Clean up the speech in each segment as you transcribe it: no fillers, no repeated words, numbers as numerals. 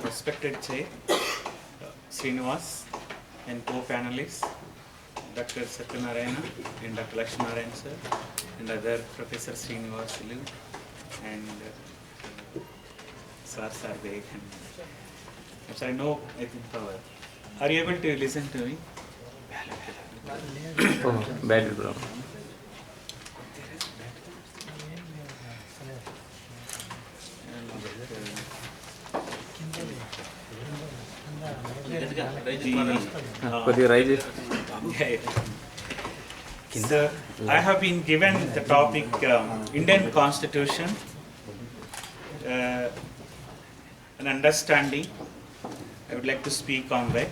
respected Chair, Srinivas, and co-panelists, Dr. Satyanarayana and Dr. Lakshminarayan sir, and other Professor Srinivas and Sir Sarbeg. I'm sorry, no, I think power. Are you able to listen to me? Oh, bad bro. So, I have been given the topic Indian Constitution, an understanding. I would like to speak on that.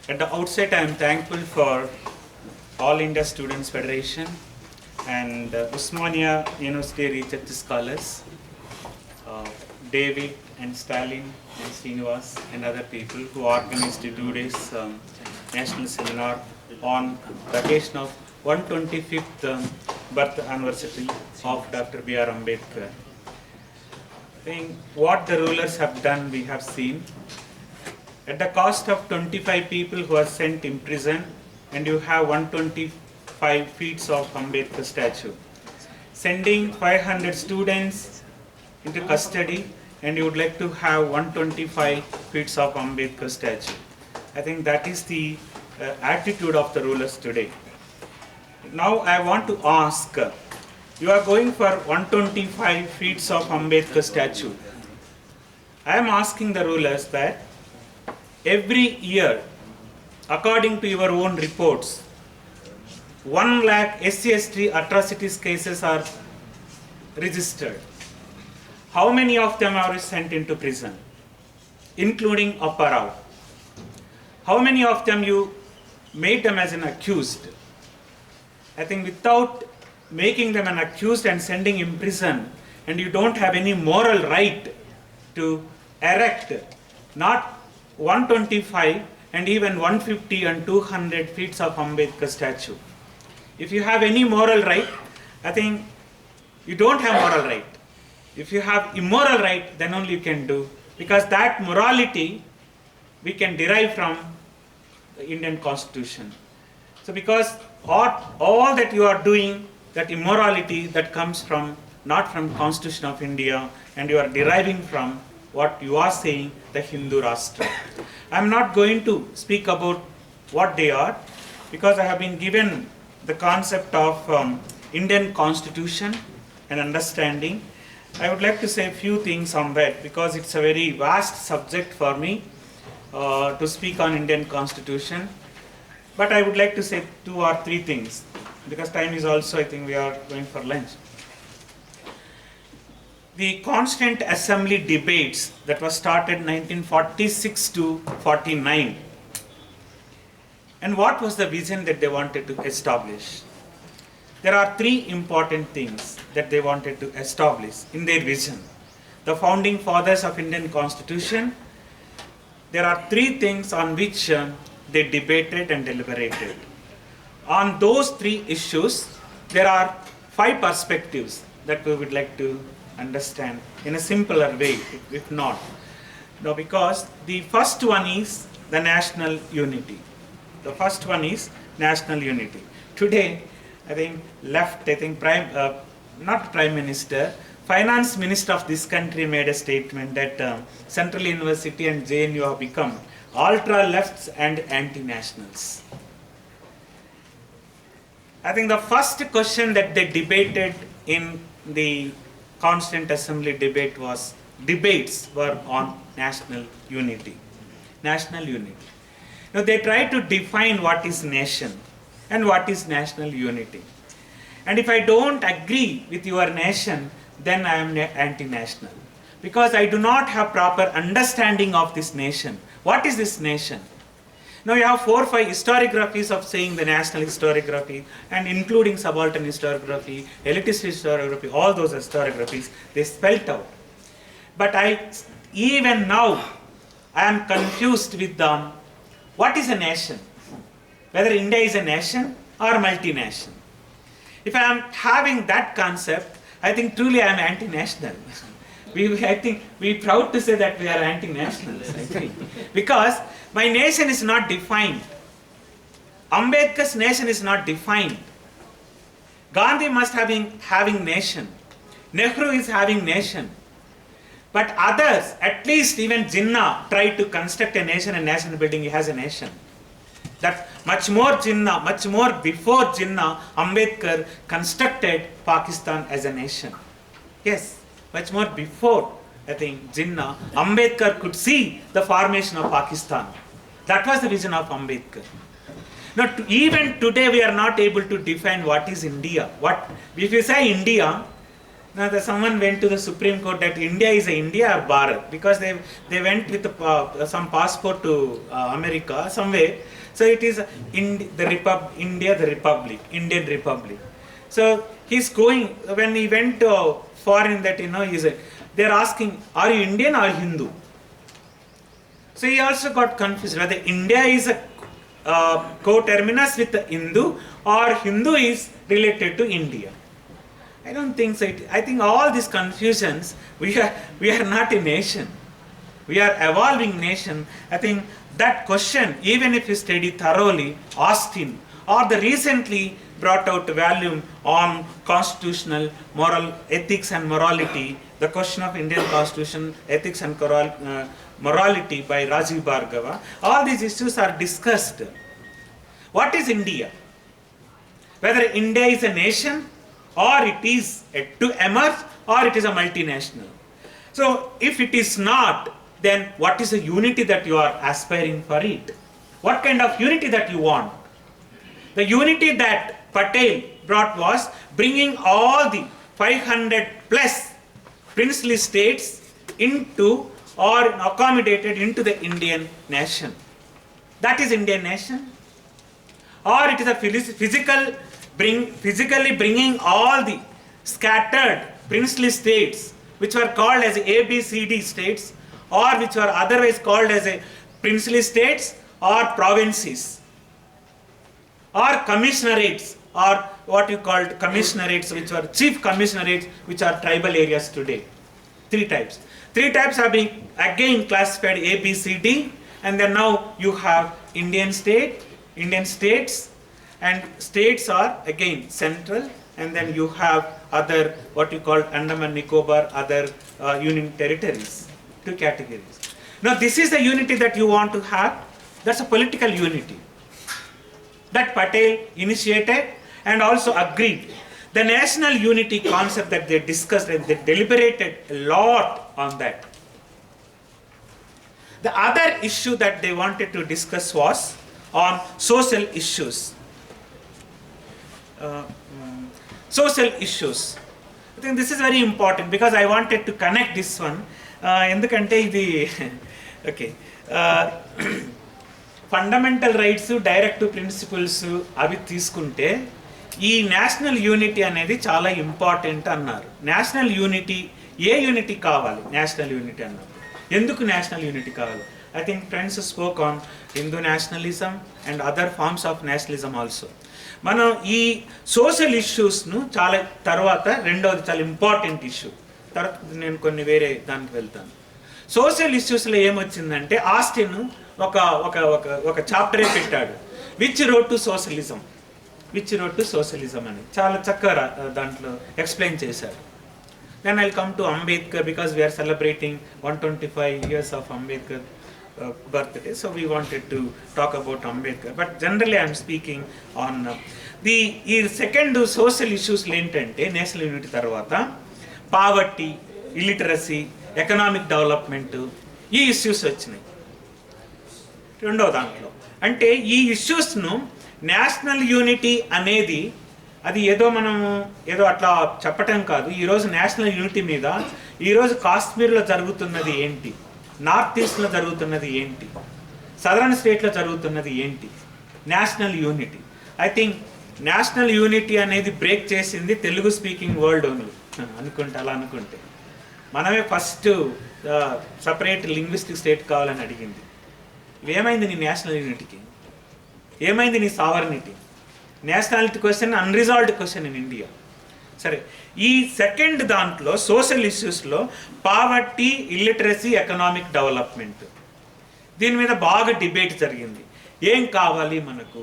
At the outset, I am thankful for All India Students Federation and Usmania University Research Scholars, David and Stalin and Srinivas and other people who organized today's national seminar on the occasion of 125th birth anniversary of Dr. B.R. Ambedkar. I think what the rulers have done, we have seen. At the cost of 25 people who are sent in prison, and you have 125 feet of Ambedkar statue. Sending 500 students into custody, and you would like to have 125 feet of Ambedkar statue. I think that is the attitude of the rulers today. Now I want to ask, you are going for 125 feet of Ambedkar statue. I am asking the rulers that every year, according to your own reports, 1 lakh SC/ST atrocities cases are registered. How many of them are sent into prison, including Appa Rao? How many of them you made them as an accused? I think without making them an accused and sending in prison, and you don't have any moral right to erect not 125 and even 150 and 200 feet of Ambedkar statue. If you have any moral right, I think you don't have moral right. If you have immoral right, then only you can do, because that morality we can derive from the Indian Constitution. So because all that you are doing, that immorality that comes from, not from Constitution of India, and you are deriving from what you are saying, the Hindu Rashtra. I am not going to speak about what they are, because I have been given the concept of Indian Constitution and understanding. I would like to say a few things on that, because it's a very vast subject for me to speak on Indian Constitution. But I would like to say 2 or 3 things, because time is also, I think we are going for lunch. The Constituent Assembly debates that was started 1946 to 49. And what was the vision that they wanted to establish? There are 3 important things that they wanted to establish in their vision. The founding fathers of Indian Constitution, there are 3 things on which they debated and deliberated. On those 3 issues, there are 5 perspectives that we would like to understand in a simpler way, if not. No, because the first one is the national unity. The first one is national unity. Today, I think not Prime Minister, Finance Minister of this country made a statement that Central University and JNU have become ultra-lefts and anti-nationals. I think the first question that they debated in the Constituent Assembly debates were on national unity. National unity. Now they try to define what is nation and what is national unity. And if I don't agree with your nation, then I am anti-national, because I do not have proper understanding of this nation. What is this nation? Now you have 4 or 5 historiographies of saying the national historiography, and including subaltern historiography, elitist historiography, all those historiographies, they spelt out. But even now, I am confused with them. What is a nation? Whether India is a nation or multinational. If I am having that concept, I think truly I am anti-national. I think we proud to say that we are anti-nationals, I think. Because my nation is not defined. Ambedkar's nation is not defined. Gandhi must have been having nation. Nehru is having nation. But others, at least even Jinnah, tried to construct a nation and nation building, he has a nation. That much more Jinnah, much more before Jinnah, Ambedkar constructed Pakistan as a nation. Yes, much more before, I think, Jinnah, Ambedkar could see the formation of Pakistan. That was the vision of Ambedkar. Now, even today we are not able to define what is India. If you say India, now someone went to the Supreme Court that India is a India or Bharat, because they went with some passport to America somewhere. So it is India the Republic, Indian Republic. So he's going, when he went to foreign, that they're asking, are you Indian or Hindu? So he also got confused whether India is a co-terminus with the Hindu or Hindu is related to India. I don't think so. I think all these confusions, we are not a nation. We are evolving nation. I think that question, even if you study thoroughly, Austin or the recently brought out volume on constitutional moral ethics and morality, the question of Indian constitution, ethics and morality by Rajiv Bhargava, all these issues are discussed. What is India? Whether India is a nation or it is to emerge or it is a multinational. So if it is not, then what is the unity that you are aspiring for it? What kind of unity that you want? The unity that Patel brought was bringing all the 500 plus princely states into or accommodated into the Indian nation. That is Indian nation. Or it is a physically bringing all the scattered princely states which were called as ABCD states, or which were otherwise called as a princely states or provinces, or commissionerates, or what you called commissionerates, which were chief commissionerates, which are tribal areas today. Three types. Three types have been again classified A, B, C, D, and then now you have Indian states, and states are again central, and then you have other what you call Andaman Nicobar, other union territories. Two categories. Now this is the unity that you want to have. That's a political unity that Patel initiated and also agreed. The national unity concept that they discussed and they deliberated a lot on that. The other issue that they wanted to discuss was on social issues. Social issues. I think this is very important because I wanted to connect this one. ఎందుకంటే ఇది okay fundamental rights directive principles అవి తీసుకుంటే ఈ national unity అనేది చాలా important అన్నారు. National unity, ఏ unity కావాలి నేషనల్ యూనిటీ అన్నారు. ఎందుకు నేషనల్ యూనిటీ కావాలి? I think friends spoke on Hindu nationalism and other forms of nationalism also. మనం ఈ సోషల్ ఇష్యూస్ను చాలా తర్వాత రెండవది చాలా ఇంపార్టెంట్ ఇష్యూ, తర్వాత నేను కొన్ని వేరే దానికి వెళ్తాను. సోషల్ ఇష్యూస్లో ఏమొచ్చిందంటే ఆస్టిన్ ఒక చాప్టరే పెట్టాడు, విచ్ రోడ్ టు సోషలిజం అని చాలా చక్కగా దాంట్లో ఎక్స్ప్లెయిన్ చేశాడు. Then I come to Ambedkar because we are celebrating 125 years of Ambedkar birthday, so we wanted to talk about Ambedkar, but generally I am speaking on ఈ second social ఇష్యూస్లు ఏంటంటే national unity తర్వాత poverty, illiteracy, economic development, ఈ issues వచ్చినాయి రెండవ దాంట్లో. అంటే ఈ ఇష్యూస్ను national unity అనేది అది మనము అట్లా చెప్పటం కాదు. ఈరోజు నేషనల్ యూనిటీ మీద ఈరోజు కాశ్మీర్లో జరుగుతున్నది ఏంటి, నార్త్ ఈస్ట్లో జరుగుతున్నది ఏంటి, సదరన్ స్టేట్లో జరుగుతున్నది ఏంటి, national unity. I think national unity అనేది బ్రేక్ చేసింది తెలుగు స్పీకింగ్ వరల్డ్ ఓన్లీ అలా అనుకుంటే మనమే ఫస్ట్ సపరేట్ లింగ్విస్టిక్ స్టేట్ కావాలని అడిగింది. ఏమైంది నీ నేషనల్ యూనిటీకి? ఏమైంది నీ sovereignty? Nationality question unresolved question in India. సరే, ఈ సెకండ్ దాంట్లో సోషల్ ఇష్యూస్లో పావర్టీ, ఇల్లిటరసీ, ఎకనామిక్ డెవలప్మెంట్, దీని మీద బాగా డిబేట్ జరిగింది. ఏం కావాలి మనకు,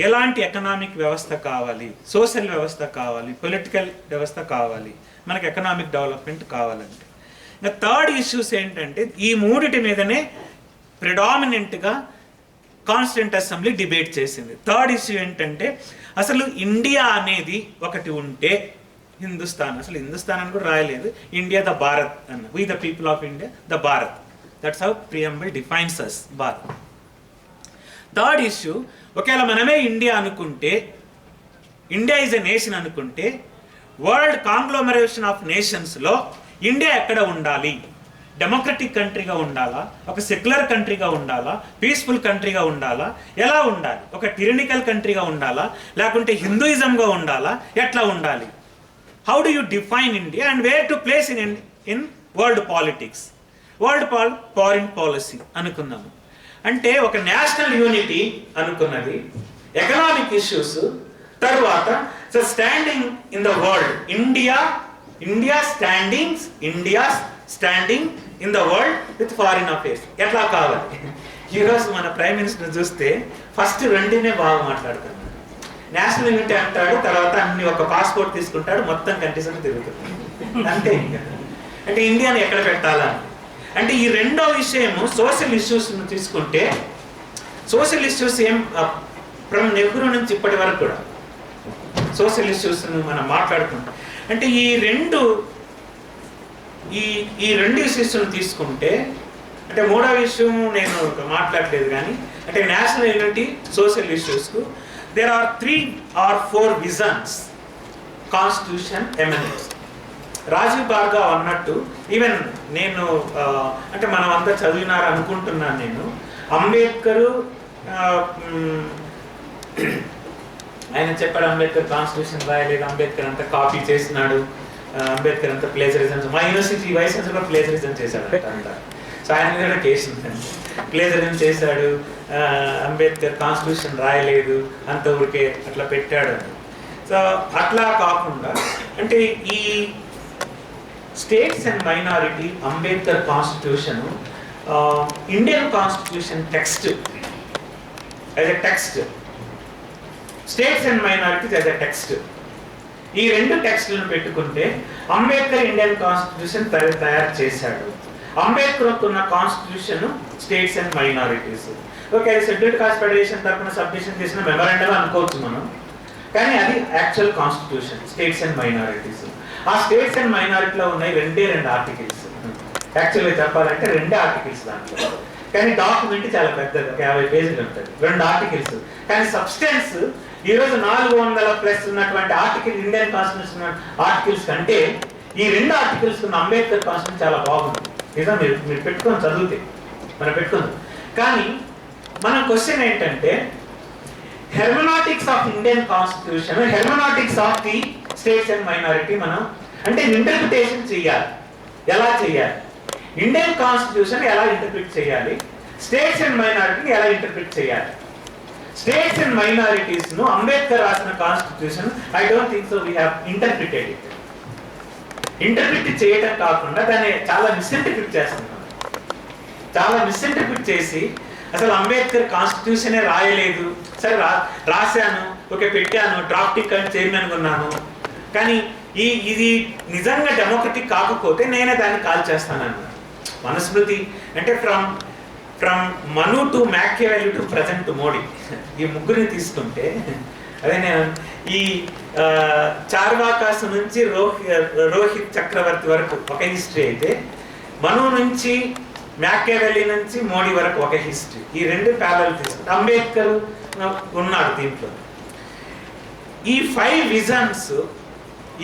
ఎలాంటి ఎకనామిక్ వ్యవస్థ కావాలి, సోషల్ వ్యవస్థ కావాలి, పొలిటికల్ వ్యవస్థ కావాలి, మనకు ఎకనామిక్ డెవలప్మెంట్ కావాలంటే. ఇంకా థర్డ్ ఇష్యూస్ ఏంటంటే ఈ మూడిటి మీదనే ప్రిడామినెంట్గా కాన్స్టిట్యూంట్ అసెంబ్లీ డిబేట్ చేసింది. థర్డ్ ఇష్యూ ఏంటంటే అసలు ఇండియా అనేది ఒకటి ఉంటే హిందుస్థాన్, అసలు హిందుస్థాన్ అని కూడా రాయలేదు, ఇండియా ద భారత్ అన్న, we the people of India the Bharat, that's how preamble defines us Bharat. Third issue, ఒకవేళ మనమే ఇండియా అనుకుంటే, ఇండియా ఈజ్ ఎ నేషన్ అనుకుంటే, వరల్డ్ కాంగ్లోమరేషన్ ఆఫ్ నేషన్స్లో ఇండియా ఎక్కడ ఉండాలి? డెమోక్రటిక్ కంట్రీగా ఉండాలా, ఒక సెక్యులర్ కంట్రీగా ఉండాలా, పీస్ఫుల్ కంట్రీగా ఉండాలా, ఎలా ఉండాలి? ఒక టిరనికల్ కంట్రీగా ఉండాలా, లేకుంటే హిందూయిజంగా ఉండాలా, ఎట్లా ఉండాలి? How do you define India and where to place in world politics, world foreign policy అనుకున్నాము. అంటే ఒక నేషనల్ యూనిటీ అనుకున్నది, ఎకనామిక్ ఇష్యూస్, తర్వాత standing in the world, India standing in the world with foreign affairs ఎట్లా కావాలి? ఈరోజు మన prime minister చూస్తే ఫస్ట్ రెండునే బాగా మాట్లాడుతున్నాడు. నేషనల్ యూనిటీ అంటాడు, తర్వాత అన్ని ఒక పాస్పోర్ట్ తీసుకుంటాడు, మొత్తం కంట్రీస్ అని తిరుగుతుంది. అంతే. ఇంకా అంటే ఇండియాని ఎక్కడ పెట్టాలా అంటే ఈ రెండో విషయము సోషల్ ఇష్యూస్ తీసుకుంటే, సోషల్ ఇష్యూస్ ఏం ఫ్రమ్ నెహ్రూ నుంచి ఇప్పటి వరకు కూడా సోషల్ ఇష్యూస్ను మనం మాట్లాడుకుంటాం. అంటే ఈ రెండు ఇష్యూస్ను తీసుకుంటే, అంటే మూడో విషయం నేను మాట్లాడలేదు కానీ, అంటే నేషనల్ యూనిటీ, సోషల్ ఇష్యూస్కు there are 3 or 4 visions constitution ఎమెనెట్స్. రాజీవ్ భార్గవ్ అన్నట్టు, ఈవెన్ నేను అంటే మనం అంతా చదివినారు అనుకుంటున్నాను నేను, అంబేద్కరు ఆయన చెప్పాడు అంబేద్కర్ కాన్స్టిట్యూషన్ రాయలేదు, అంబేద్కర్ అంతా కాపీ చేసినాడు, అంబేద్కర్ అంతా ప్లేజరిజం, మా యూనివర్సిటీ వైస్ ఛాన్సలర్ కూడా ప్లేజరిజం చేశాడు అంతా. సో ఆయన మీద కూడా కేసు ఉందండి, ప్లేజరిజం చేశాడు, అంబేద్కర్ కాన్స్టిట్యూషన్ రాయలేదు, అంత ఊరికే అట్లా పెట్టాడు. సో అట్లా కాకుండా అంటే ఈ states and minority, Ambedkar constitution, Indian constitution text as a text, states and minorities as a text, ఈ రెండు టెక్స్ట్లను పెట్టుకుంటే అంబేద్కర్ ఇండియన్ కాన్స్టిట్యూషన్ తయారు చేశాడు. అంబేద్కర్ ఉన్న constitution states and minorities. Okay, scheduled cost federation తరఫున సబ్మిషన్ చేసిన మెమరాండం అనుకోవచ్చు మనం, కానీ అది actual constitution states and minorities. ఆ స్టేట్స్ అండ్ మైనారిటీలో ఉన్నాయి రెండు ఆర్టికల్స్. యాక్చువల్గా చెప్పాలంటే 2 ఆర్టికల్స్ దాంట్లో, కానీ డాక్యుమెంట్ చాలా పెద్దది, 50 పేజీలు ఉంటుంది, 2 ఆర్టికల్స్. కానీ సబ్స్టెన్స్ ఈరోజు 400+ ఉన్నటువంటి ఆర్టికల్, ఇండియన్ కాన్స్టిట్యూషన్ ఆర్టికల్స్ కంటే ఈ 2 ఆర్టికల్స్ ఉన్న అంబేద్కర్ కాన్స్టిట్యూషన్ చాలా బాగుంది. నిజం, మీరు పెట్టుకొని చదివితే మనం పెట్టుకుందాం. కానీ మన క్వశ్చన్ ఏంటంటే, hermeneutics of Indian constitution, hermeneutics of the states and minority మనం అంటే ఇంటర్ప్రిటేషన్ చేయాలి. ఎలా చేయాలి? ఇండియన్ కాన్స్టిట్యూషన్ ఎలా ఇంటర్ప్రిట్ చేయాలి, స్టేట్స్ అండ్ మైనారిటీని ఎలా ఇంటర్ప్రిట్ చేయాలి? స్టేట్స్ అండ్ మైనారిటీస్ ను అంబేద్కర్ రాసిన constitution, I don't think so we have interpreted it. Interpret చేయడం కాకుండా దాన్ని చాలా మిస్ఇంటర్ప్రిట్ చేస్తున్నాం. చాలా మిస్ఇంటర్ప్రిట్ చేసి అసలు అంబేద్కర్ కాన్స్టిట్యూషనే రాయలేదు, సరే రాశాను, ఓకే పెట్టాను, డ్రాఫ్టింగ్ చైర్మన్ ఉన్నాను, కానీ ఇది నిజంగా డెమోక్రటిక్ కాకపోతే నేనే దాన్ని కాల్ చేస్తానన్నా. మనుస్మృతి అంటే from Manu to Machiavelli to present Modi, ఈ ముగ్గురిని తీసుకుంటే, అదే నేను ఈ చార్వాకాస్ నుంచి రోహిత్ చక్రవర్తి వరకు ఒక హిస్టరీ అయితే, మను నుంచి మ్యాకియావెల్లి నుంచి మోడీ వరకు ఒక హిస్టరీ. ఈ 2 ప్యారలల్ తీసుకుంటే అంబేద్కర్ ఉన్నాడు దీంట్లో. ఈ 5 విజన్స్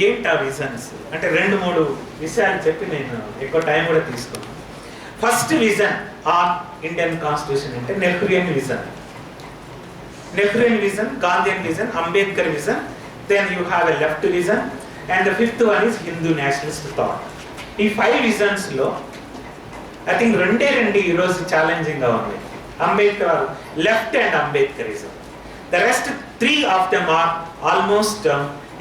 ఏంటి? ఆ విజన్స్ అంటే 2-3 విషయాలు చెప్పి నేను ఎక్కువ టైం కూడా తీసుకున్నాను. First vision on Indian constitution అంటే Nehruvian vision, Gandhian vision, Ambedkar vision, then you have a left vision, and the 5th one is Hindu nationalist thought. ఈ 5 విజన్స్లో ఐ థింక్ 2 ఈరోజు ఛాలెంజింగ్గా ఉన్నాయి. Ambedkar left and Ambedkarism. The rest 3 of them are almost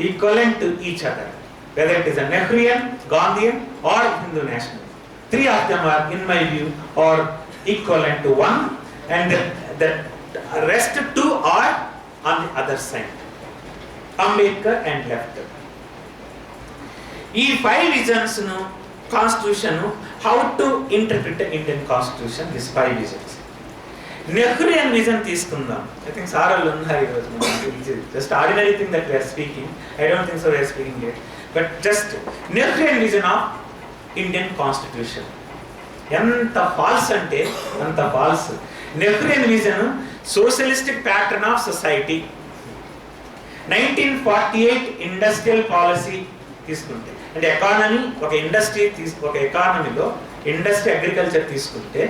equivalent to each other. whether it is a Nehruian, Gandhian or Hindu national. Three of them are, in my view, are equivalent to one, and the rest two are on the other side. Ambedkar and left. ఈ 5 visions ను constitution how to interpret Indian constitution this 5 visions. Nehruvian vision తీసుకుందాం. I think sir వాళ్ళు ఉన్నారు ఈరోజు. Just ordinary thing that we are speaking. I don't think so we are speaking it, but just Nehruvian vision of Indian constitution ఎంత false అంటే అంత false. Nehruvian vision socialistic pattern of society. 1948 industrial policy తీసుకుంటే, అంటే economy ఒక industry ఒక ఎకానమీలో ఇండస్ట్రీ అగ్రికల్చర్ తీసుకుంటే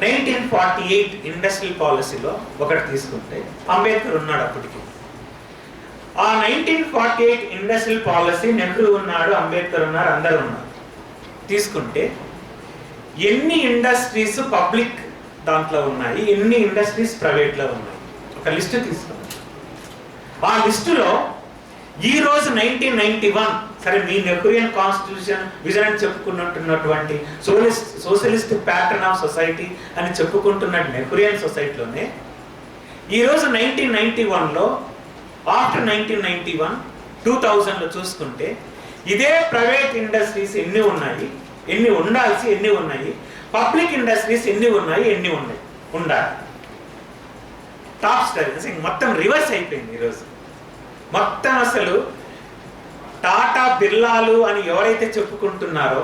1948 industrial పాలసీలో ఒకటి తీసుకుంటే అంబేద్కర్ ఉన్నాడు అప్పటికి. ఆ 1948 ఇండస్ట్రియల్ పాలసీ నెహ్రూ ఉన్నాడు, అంబేద్కర్ ఉన్నారు, అందరూ ఉన్నారు. తీసుకుంటే ఎన్ని ఇండస్ట్రీస్ పబ్లిక్ దాంట్లో ఉన్నాయి, ఎన్ని ఇండస్ట్రీస్ ప్రైవేట్లో ఉన్నాయి, ఒక లిస్టు తీసుకున్నాం. ఆ లిస్టులో ఈ రోజు 1991 సరే మీ నెహ్రూయన్ కాన్స్టిట్యూషన్ విజన్ అని చెప్పుకుంటున్నటువంటి సోషలిస్ట్ ప్యాటర్న్ ఆఫ్ సొసైటీ అని చెప్పుకుంటున్న నెహ్రూయన్ సొసైటీలోనే ఈరోజు 1991లో ఆఫ్టర్ 1991 2000లో చూసుకుంటే ఇదే ప్రైవేట్ ఇండస్ట్రీస్ ఎన్ని ఉన్నాయి, ఎన్ని ఉండాల్సి ఎన్ని ఉన్నాయి, పబ్లిక్ ఇండస్ట్రీస్ ఎన్ని ఉన్నాయి, ఎన్ని ఉన్నాయి ఉండాలి. టాప్ స్టడీ మొత్తం రివర్స్ అయిపోయింది ఈరోజు. మొత్తం అసలు టాటా బిర్లాలు అని ఎవరైతే చెప్పుకుంటున్నారో,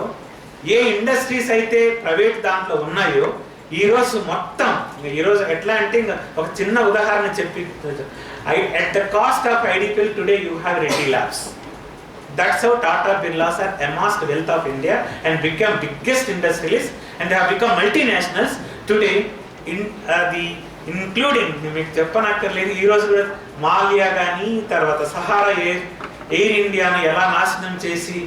ఏ ఇండస్ట్రీస్ అయితే ప్రైవేట్ దాంట్లో ఉన్నాయో ఈరోజు మొత్తం, ఈరోజు ఎట్లా అంటే ఇంకా ఒక చిన్న ఉదాహరణ చెప్పి, at the cost of IDPL today you have Reddy Labs. That's how Tata Birlas are amassed wealth of India and become biggest industrialists, and they have become multinationals today. In including మీకు చెప్పనక్కర్లేదు, ఈరోజు కూడా మాలియా కానీ తర్వాత Sahara air ఇండియాను ఎలా నాశనం చేసి